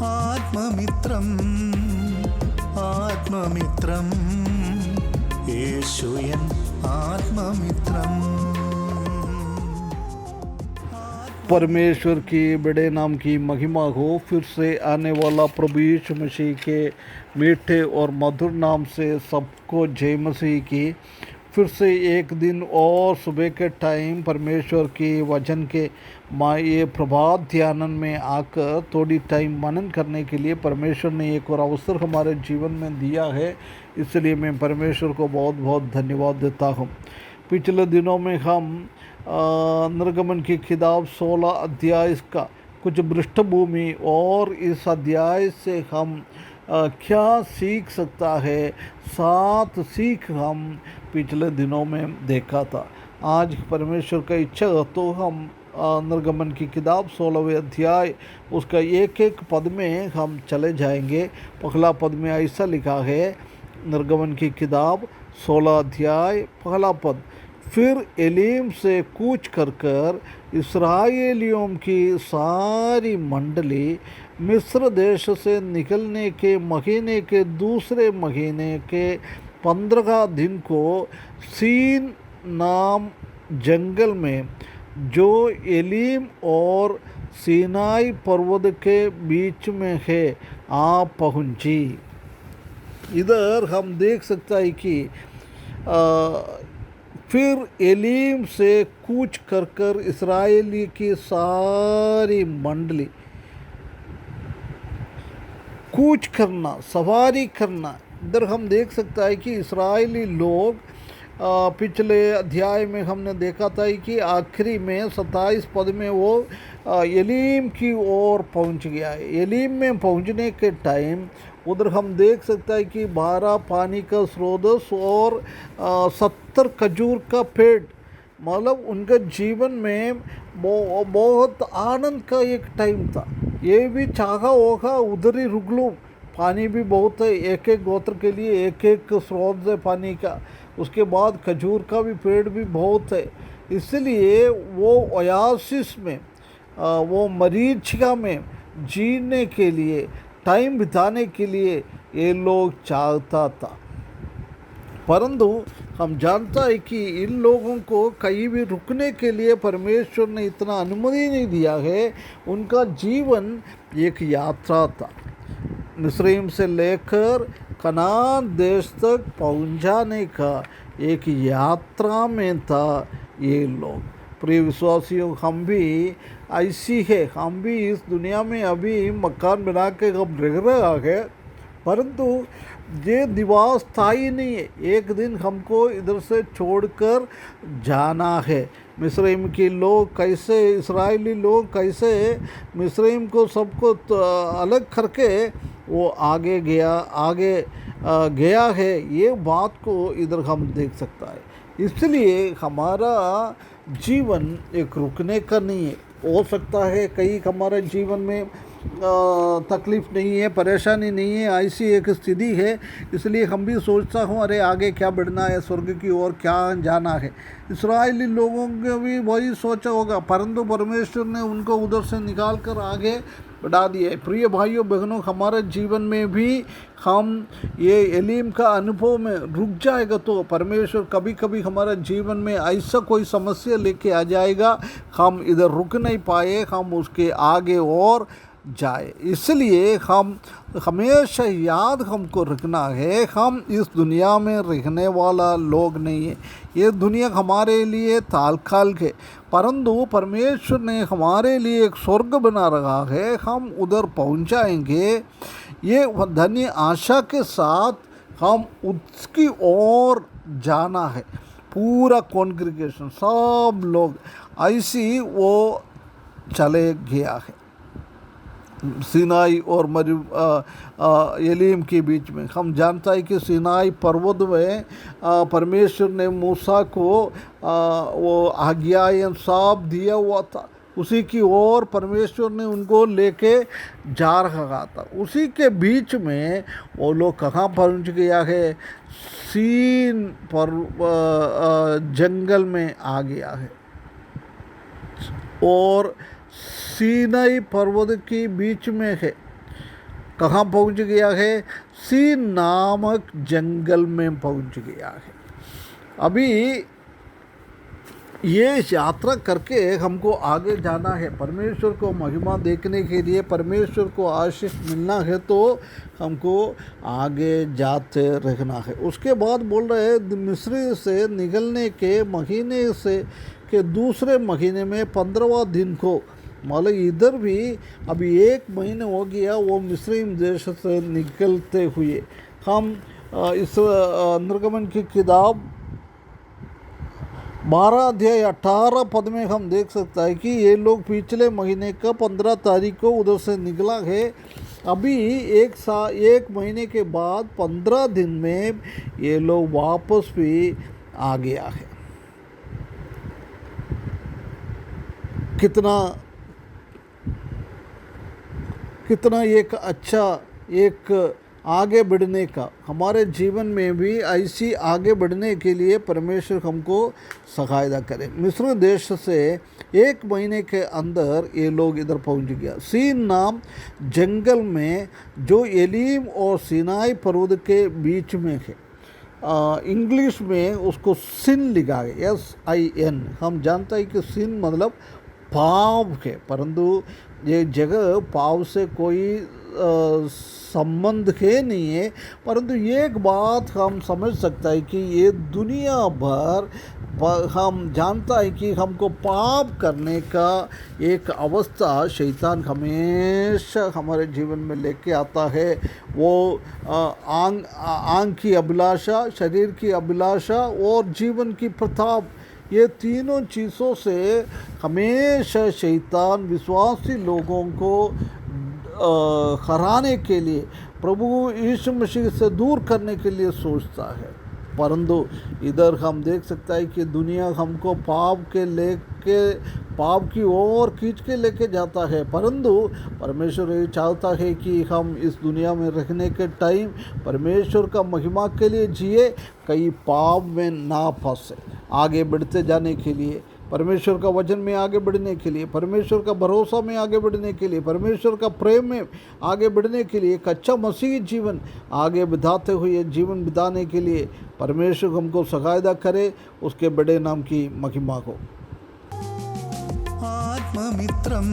ആത്മമിത്രം ആത്മമിത്രം യേശു N ആത്മമിത്രം। परमेश्वर की बड़े नाम की महिमा हो। फिर से आने वाला प्रभु यीशु मसीह के मीठे और मधुर नाम से सबको जय मसीह की। फिर से एक दिन और सुबह के टाइम परमेश्वर की वचन के ये प्रभात ध्यान में आकर थोड़ी टाइम मनन करने के लिए परमेश्वर ने एक और अवसर हमारे जीवन में दिया है। इसलिए मैं परमेश्वर को बहुत बहुत धन्यवाद देता हूँ। पिछले दिनों में हम निर्गमन की किताब 16 अध्याय का कुछ पृष्ठभूमि और इस अध्याय से हम क्या सीख सकता है, 7 सीख हम पिछले दिनों में देखा था। आज परमेश्वर का इच्छा हो तो हम निर्गमन की किताब 16वें अध्याय उसका एक एक पद में हम चले जाएंगे। पहला पद में ऐसा लिखा है, निर्गमन की किताब 16 अध्याय पहला पद, फिर एलीम से कूच कर इस्राएलियों की सारी मंडली मिस्र देश से निकलने के महीने के दूसरे महीने के 15 दिन को सीन नाम जंगल में जो एलीम और सीनाई पर्वत के बीच में है आ पहुंची। इधर हम देख सकता है कि फिर एलीम से कूच कर इस्राएली की सारी मंडली, कूच करना, सवारी करना। इधर हम देख सकता है कि इस्राएली लोग पिछले अध्याय में हमने देखा था कि आखिरी में 27 पद में वो एलीम की ओर पहुंच गया है। एलीम में पहुंचने के टाइम उधर हम देख सकता है कि 12 पानी का स्रोत और 70 खजूर का पेड़, मतलब उनका जीवन में बहुत आनंद का एक टाइम था। ये भी चाहा होगा उधर ही रुक लूँ, पानी भी बहुत है, एक एक गोत्र के लिए एक एक स्रोत है पानी का। उसके बाद खजूर का भी पेड़ भी बहुत है, इसलिए वो ओयासिस में वो मरीचिका में जीने के लिए, टाइम बिताने के लिए ये लोग चाहता था। परंतु हम जानता है कि इन लोगों को कहीं भी रुकने के लिए परमेश्वर ने इतना अनुमति नहीं दिया है। उनका जीवन एक यात्रा था, मिस्रईम से लेकर कनान देश तक पहुंचाने का एक यात्रा में था ये लोग। प्रिय विश्वासियों, हम भी ऐसी है, हम भी इस दुनिया में अभी मकान बना के हम रह रहा है, परंतु ये निवास स्थायी नहीं है। एक दिन हमको इधर से छोड़कर जाना है। मिस्रईम के लोग कैसे, इस्राएली लोग कैसे मिस्रईम को सबको अलग करके वो आगे गया है, ये बात को इधर हम देख सकता है। इसलिए हमारा जीवन एक रुकने का नहीं है। हो सकता है कहीं हमारे जीवन में तकलीफ़ नहीं है, परेशानी नहीं है, ऐसी एक स्थिति है, इसलिए हम भी सोचता हूँ अरे आगे क्या बढ़ना है, स्वर्ग की ओर क्या जाना है। इस्राएली लोगों ने भी वही सोचा होगा, परंतु परमेश्वर ने उनको उधर से निकाल कर आगे बढ़ा दिया है। प्रिय भाइयों बहनों, हमारे जीवन में भी हम ये एलीम का अनुभव में रुक जाएगा तो परमेश्वर कभी कभी हमारे जीवन में ऐसा कोई समस्या लेके आ जाएगा, हम इधर रुक नहीं पाए, हम उसके आगे और जाए। इसलिए हम हमेशा याद हमको रखना है, हम इस दुनिया में रहने वाला लोग नहीं है। ये दुनिया हमारे लिए तात्कालिक है, परंतु परमेश्वर ने हमारे लिए एक स्वर्ग बना रखा है, हम उधर पहुंचाएंगे। ये धन्य आशा के साथ हम उसकी ओर जाना है। पूरा कॉन्ग्रीगेशन सब लोग ऐसी वो चले गया है सीनाई और एलीम के बीच में। हम जानता है कि सीनाई पर्वत में परमेश्वर ने मूसा को वो आज्ञाएं साफ दिया हुआ था, उसी की ओर परमेश्वर ने उनको लेके जा रहा था। उसी के बीच में वो लोग कहाँ पहुँच गया है, सीन पर जंगल में आ गया है और सीनाई पर्वत के बीच में है। कहाँ पहुंच गया है? सीन नामक जंगल में पहुंच गया है। अभी ये यात्रा करके हमको आगे जाना है, परमेश्वर को महिमा देखने के लिए, परमेश्वर को आशीष मिलना है, तो हमको आगे जाते रहना है। उसके बाद बोल रहे हैं मिस्र से निकलने के महीने से के दूसरे महीने में 15वां दिन को, मतलब इधर भी अभी 1 महीने हो गया वो मिस्र देश से निकलते हुए। हम इस निर्गमन की किताब 12 अध्याय 18 पद में हम देख सकता है कि ये लोग पिछले महीने का 15 तारीख को उधर से निकला है। अभी 1 महीने के बाद 15 दिन में ये लोग वापस भी आ गया है। कितना एक अच्छा एक आगे बढ़ने का, हमारे जीवन में भी ऐसी आगे बढ़ने के लिए परमेश्वर हमको सहायता करें। मिस्र देश से 1 महीने के अंदर ये लोग इधर पहुंच गया। सीन नाम जंगल में जो एलीम और सिनाई पर्वत के बीच में है। इंग्लिश में उसको सिन लिखा है, SIN। हम जानते हैं कि सिन मतलब पाप है, परंतु ये जगह पाप से कोई संबंध है नहीं है। परंतु एक बात हम समझ सकता है कि ये दुनिया भर हम जानता है कि हमको पाप करने का एक अवस्था शैतान हमेशा हमारे जीवन में लेके आता है। वो आंख की अभिलाषा, शरीर की अभिलाषा और जीवन की प्रताप, ये तीनों चीज़ों से हमेशा शैतान विश्वासी लोगों को हराने के लिए, प्रभु यीशु मसीह से दूर करने के लिए सोचता है। परंतु इधर हम देख सकता है कि दुनिया हमको पाप की ओर खींच के लेके जाता है। परंतु परमेश्वर ये चाहता है कि हम इस दुनिया में रहने के टाइम परमेश्वर का महिमा के लिए जिए, कहीं पाप में ना फंसे, आगे बढ़ते जाने के लिए, परमेश्वर का वचन में आगे बढ़ने के लिए, परमेश्वर का भरोसा में आगे बढ़ने के लिए, परमेश्वर का प्रेम में आगे बढ़ने के लिए, एक अच्छा मसीही जीवन आगे बिताते हुए जीवन बिताने के लिए परमेश्वर हमको सहायता करे, उसके बड़े नाम की महिमा को। आत्ममित्रम